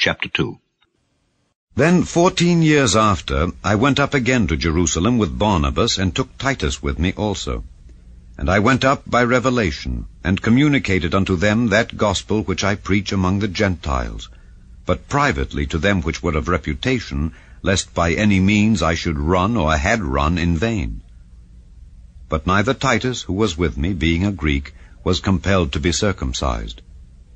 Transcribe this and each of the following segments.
chapter 2. Then 14 years after, I went up again to Jerusalem with Barnabas, and took Titus with me also. And I went up by revelation, and communicated unto them that gospel which I preach among the Gentiles, but privately to them which were of reputation, lest by any means I should run or had run in vain. But neither Titus, who was with me, being a Greek, was compelled to be circumcised,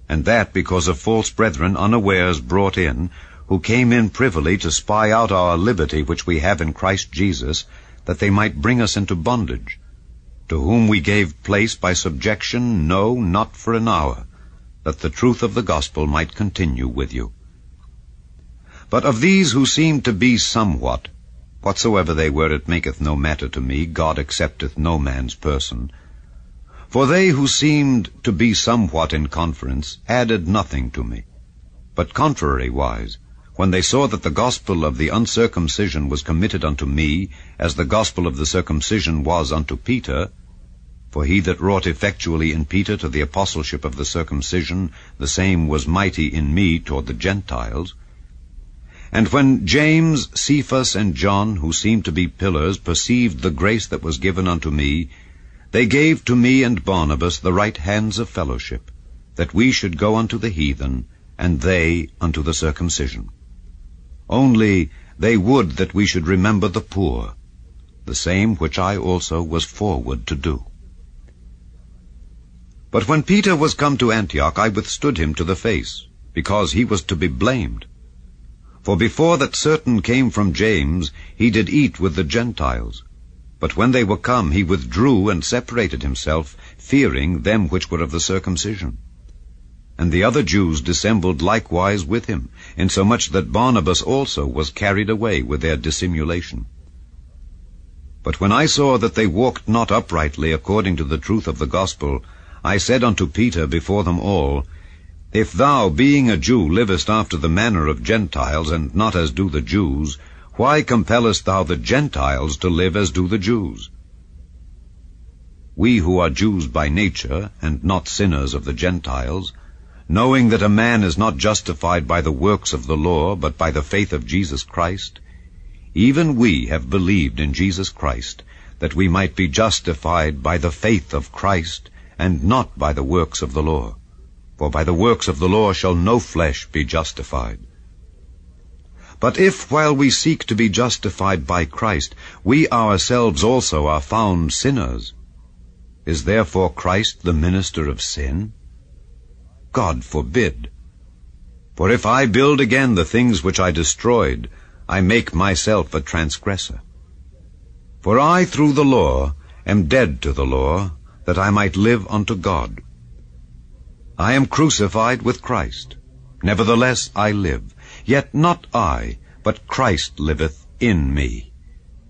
and that because of false brethren unawares brought in, who came in privily to spy out our liberty which we have in Christ Jesus, that they might bring us into bondage, to whom we gave place by subjection, no, not for an hour, that the truth of the gospel might continue with you. But of these who seemed to be somewhat, whatsoever they were, it maketh no matter to me, God accepteth no man's person. For they who seemed to be somewhat in conference added nothing to me, but contrariwise, when they saw that the gospel of the uncircumcision was committed unto me, as the gospel of the circumcision was unto Peter, for he that wrought effectually in Peter to the apostleship of the circumcision, the same was mighty in me toward the Gentiles. And when James, Cephas, and John, who seemed to be pillars, perceived the grace that was given unto me, they gave to me and Barnabas the right hands of fellowship, that we should go unto the heathen, and they unto the circumcision. Only they would that we should remember the poor, the same which I also was forward to do. But when Peter was come to Antioch, I withstood him to the face, because he was to be blamed. For before that certain came from James, he did eat with the Gentiles. But when they were come, he withdrew and separated himself, fearing them which were of the circumcision. And the other Jews dissembled likewise with him, insomuch that Barnabas also was carried away with their dissimulation. But when I saw that they walked not uprightly according to the truth of the gospel, I said unto Peter before them all, If thou, being a Jew, livest after the manner of Gentiles, and not as do the Jews, why compellest thou the Gentiles to live as do the Jews? We who are Jews by nature, and not sinners of the Gentiles, knowing that a man is not justified by the works of the law, but by the faith of Jesus Christ, even we have believed in Jesus Christ, that we might be justified by the faith of Christ, and not by the works of the law. For by the works of the law shall no flesh be justified. But if, while we seek to be justified by Christ, we ourselves also are found sinners, is therefore Christ the minister of sin? God forbid. For if I build again the things which I destroyed, I make myself a transgressor. For I through the law am dead to the law, that I might live unto God. I am crucified with Christ. Nevertheless I live, yet not I, but Christ liveth in me.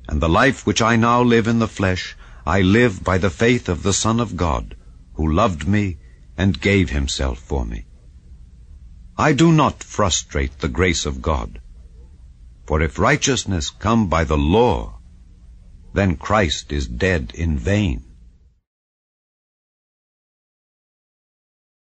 And the life which I now live in the flesh, I live by the faith of the Son of God, who loved me and gave himself for me. I do not frustrate the grace of God. For if righteousness come by the law, then Christ is dead in vain.